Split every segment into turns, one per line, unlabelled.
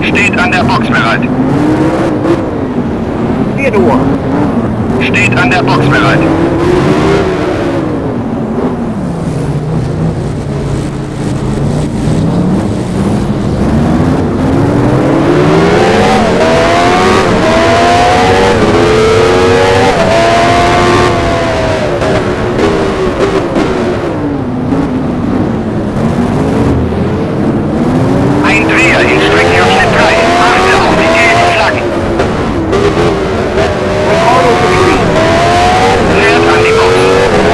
Steht an der Box bereit.
4 Uhr.
Steht an der Box bereit. Fährt an die Box.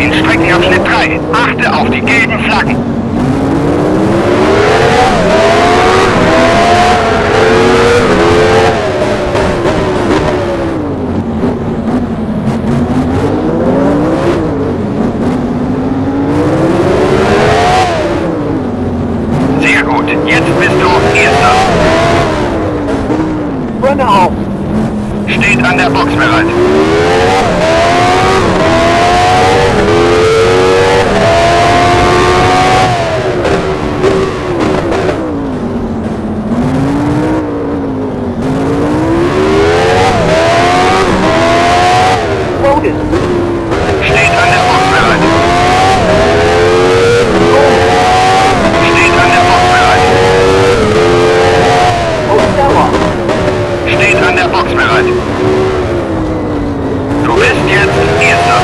in Streckenabschnitt 3. Achte auf die gelben Flaggen. Sehr gut, jetzt bist du Erster.
Runde auf.
Steht an der Box bereit.
Loaded.
Steht an der Box bereit. Steht an der Box bereit.
Hosteller.
Steht an der Box bereit. Du bist jetzt Erster.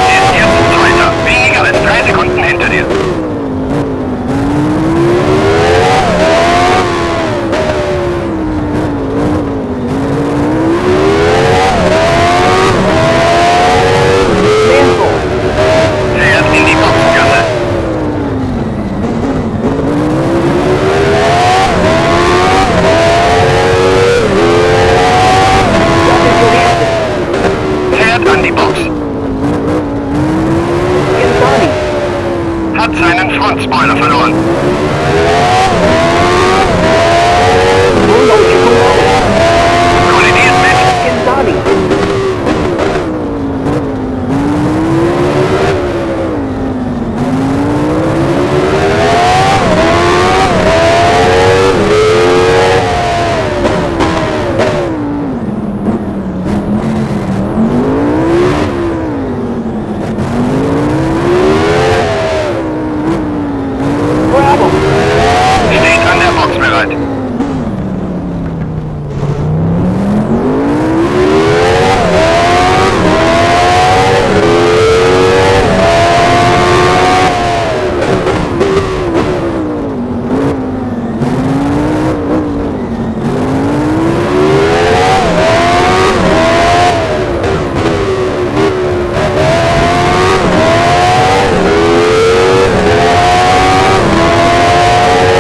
Ist jetzt Zweiter. Weniger als 3 Sekunden hinter dir. Fährt in die Boxengasse. Fährt an die Box. Hat seinen Frontspoiler verloren. Kollidiert mit. Steht an der Box bereit.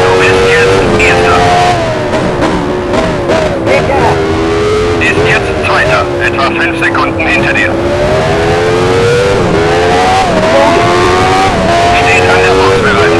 Du bist jetzt Erster. Ist jetzt Zweiter. Etwa 5 Sekunden hinter dir. Steht an der Box bereit.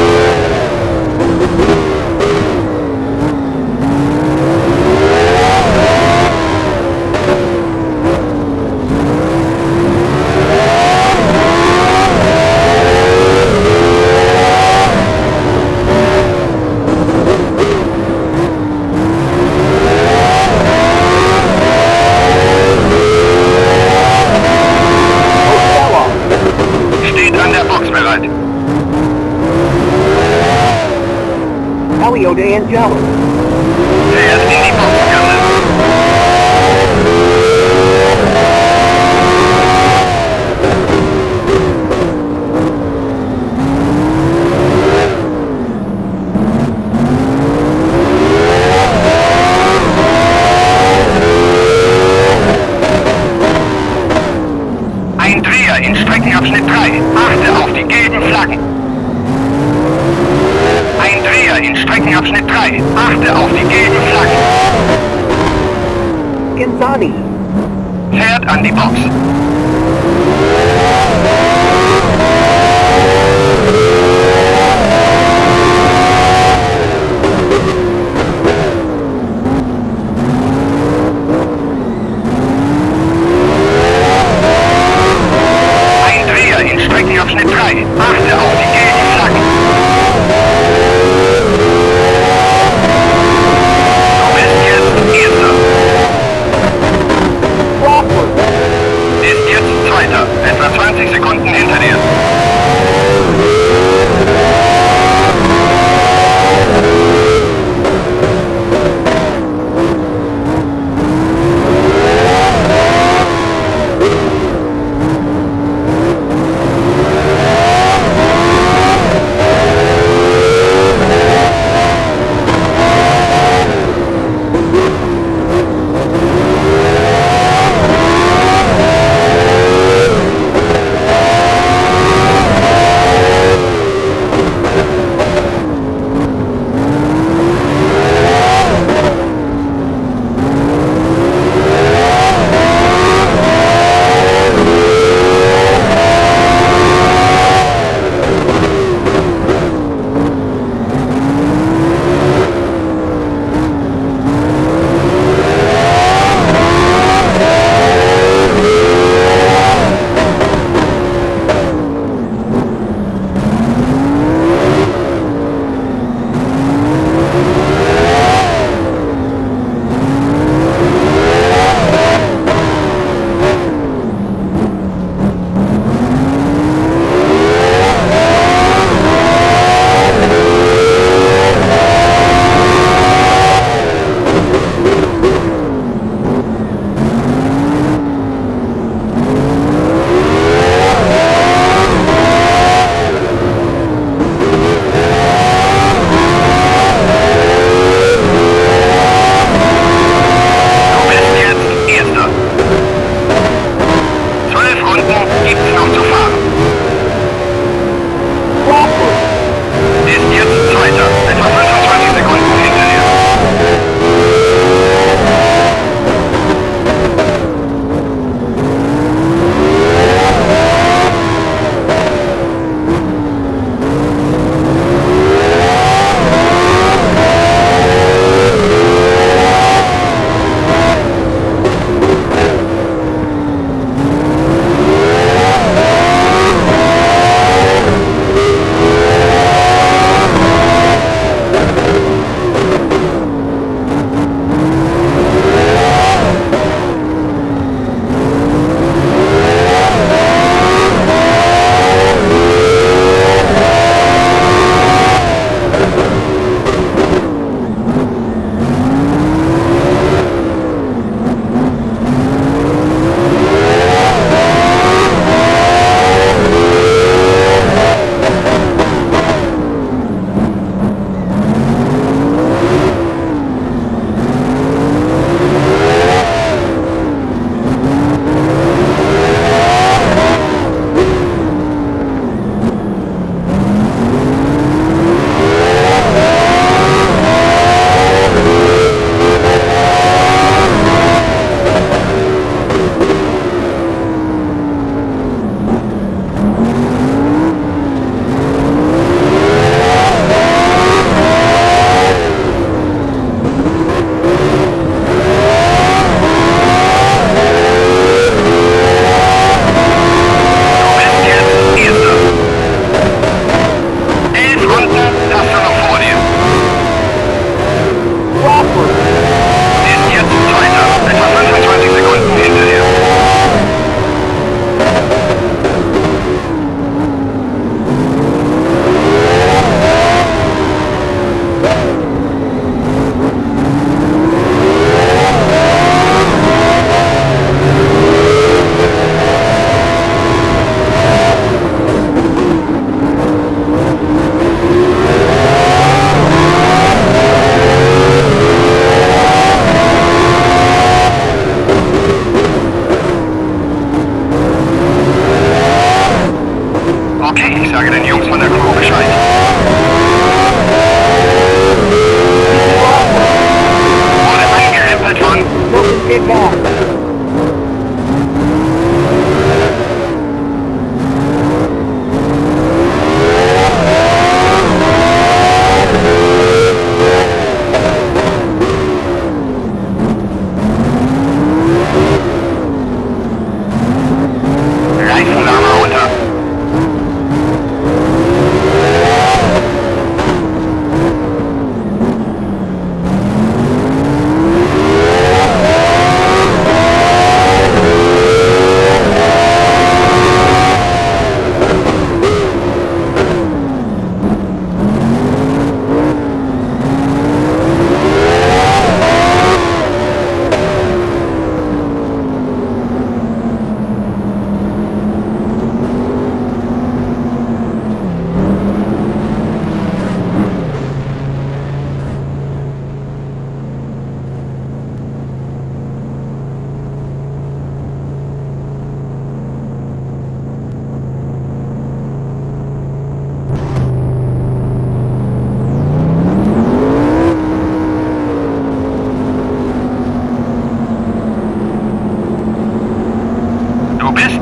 Steht an der Box bereit.
Elio de Angelo.
Fährt in die Boxengasse. Ein Dreher in Streckenabschnitt 3. Achte auf die gelben Flaggen. Ein Dreher in Streckenabschnitt 3. Achte auf die gelben Flaggen.
Genzani.
Fährt an die Box. Ein Dreher in Streckenabschnitt 3. Achte auf die gelben Flaggen. Du bist jetzt Erster. Ist jetzt Zweiter. Etwa 20 Sekunden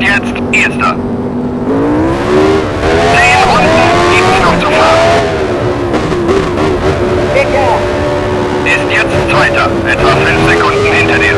Ist jetzt Erster. 10 Runden gibt's noch zu fahren. Ist jetzt Zweiter, etwa 5 Sekunden hinter dir.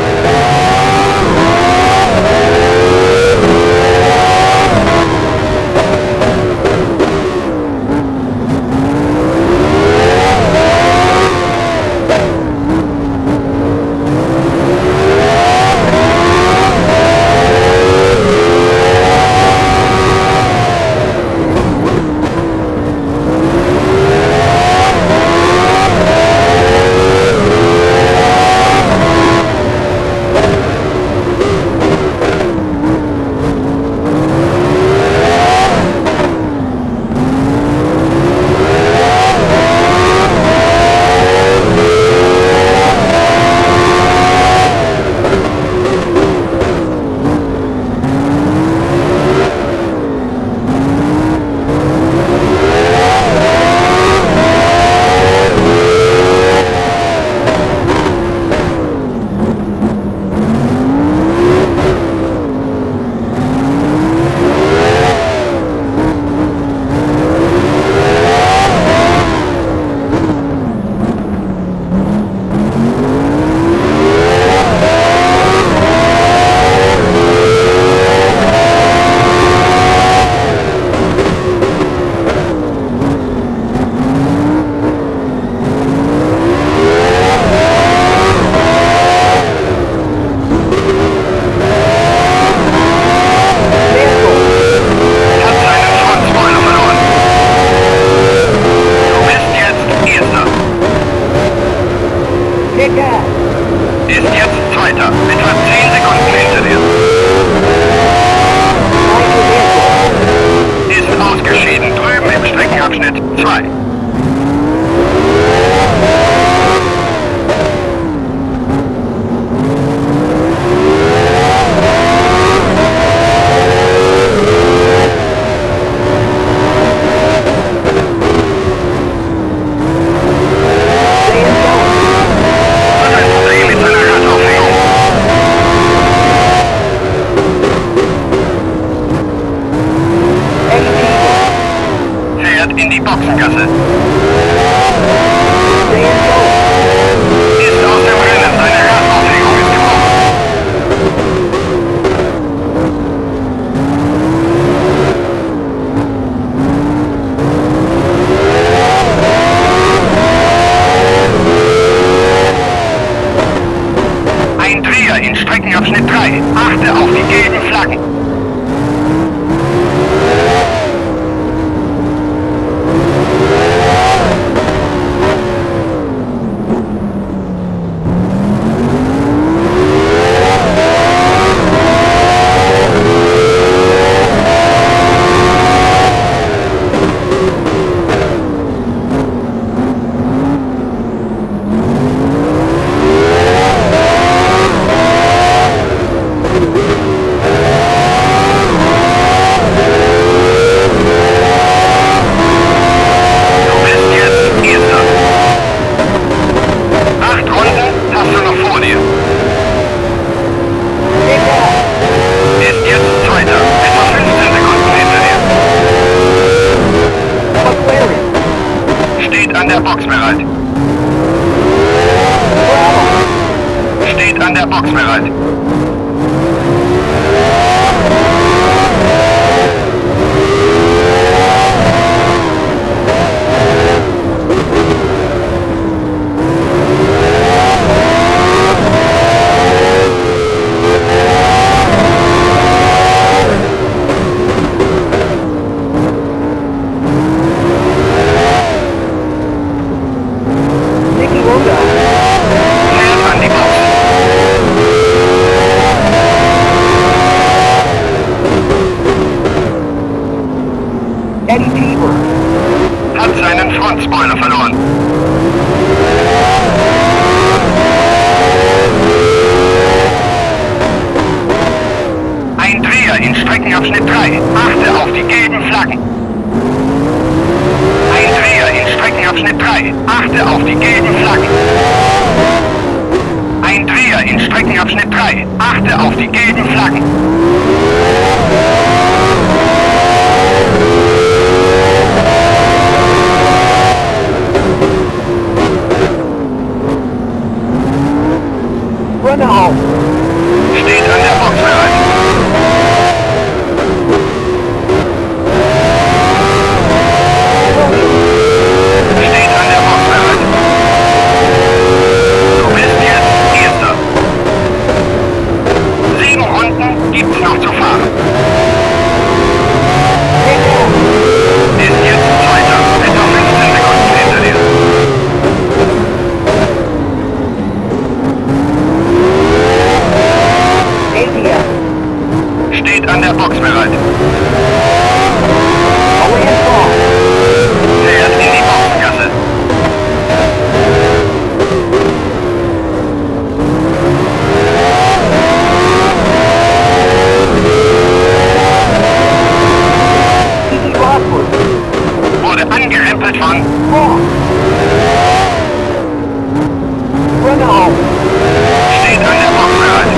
Hat seinen Frontspoiler verloren. Ein Dreher in Streckenabschnitt 3. Achte auf die gelben Flaggen. Ein Dreher in Streckenabschnitt 3. Achte auf die gelben Flaggen. Ein Dreher in Streckenabschnitt 3. Achte auf die gelben Flaggen. gibt's noch zu fahren.
Hinter.
Ist jetzt Zweiter, etwa 15 Sekunden hinter dir.
Hinter.
Steht an der Box bereit.
Away and front.
Fährt in die Boxengasse.
Easy crossword.
Wurde angerempelt von
Front. Run home.
steht an der Box bereit.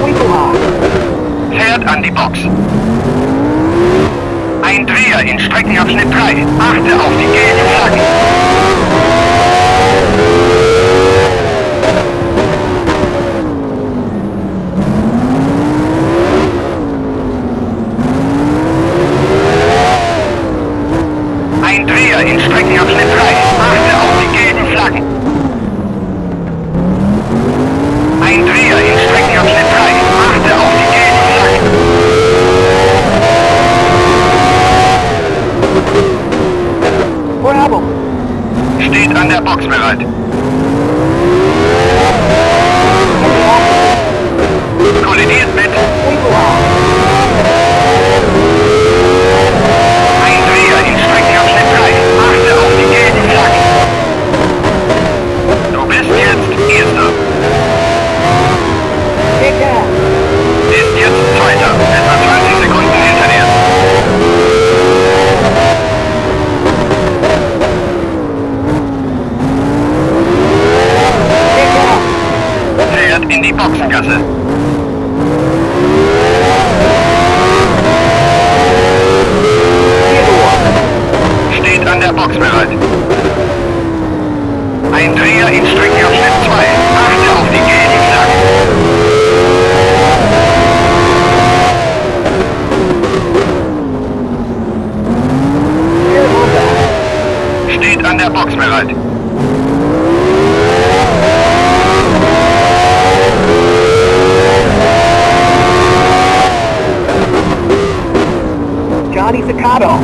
Winkelhaar.
Fährt an die Box. Ein Dreher in Streckenabschnitt 3. Achte auf die gelben Flaggen. Ein Dreher in Streckenabschnitt 3. Achte auf die gelben Flaggen. Ein Dreher in Streckenabschnitt 3. Achte auf die gelben Flaggen.
Bravo.
Steht an der Box bereit. Kollidiert mit
Winkelhaar.
ein Dreher in Streckenabschnitt 3. Achte auf die gelben Flaggen. Du bist jetzt Erster.
Hinter.
Ist jetzt Zweiter. Etwa 20 Sekunden hinter dir.
Hinter.
Fährt in die Boxengasse. Steht an der Box bereit. Ein Dreher in Streckenabschnitt 2. Achte auf die gelben Flaggen. Steht an der Box bereit.
Johnny Staccato.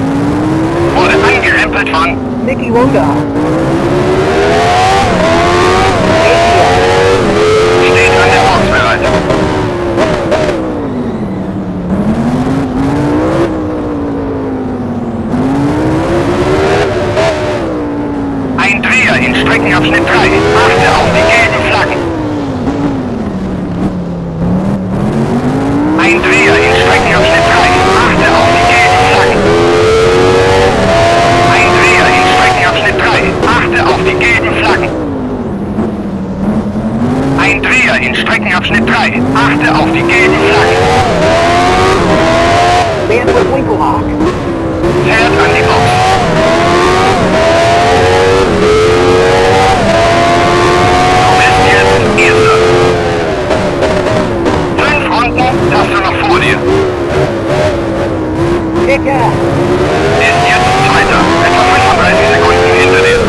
Wurde angerempelt von
Nicky Wonga. Hinter.
steht an der Box bereit. Ein Dreher in Streckenabschnitt 3. Achte auf die gelben Flaggen. Ein Dreher in Streckenabschnitt 3. Achte auf die gelben Flaggen. Ein Dreher in Streckenabschnitt 3. Achte auf die gelben Flaggen. Ein Dreher in Streckenabschnitt 3. Achte auf die gelben Flaggen.
Man with Winkelhaar.
Fährt an die Box. Du bist jetzt Erster. 5 Runden hast du noch vor dir.
Hinter.
Ist jetzt Zweiter. Etwa 35 Sekunden hinter dir.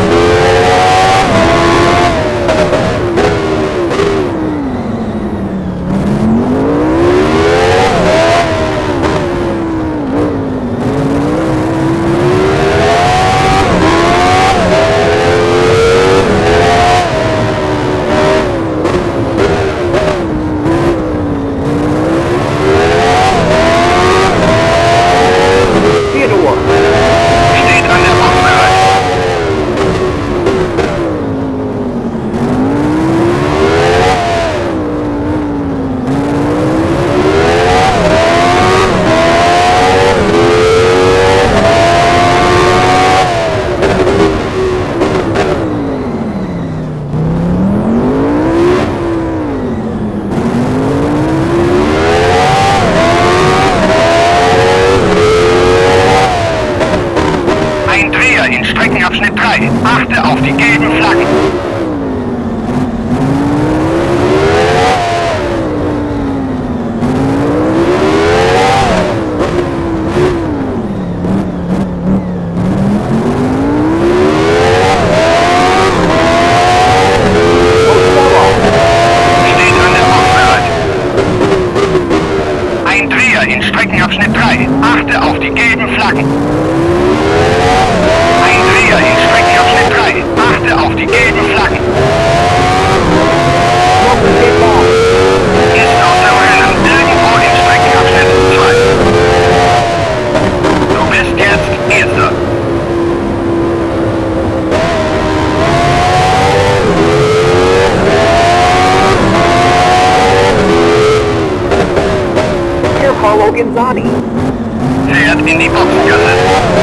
Paolo Gonzani.
Fährt in die Boxengasse.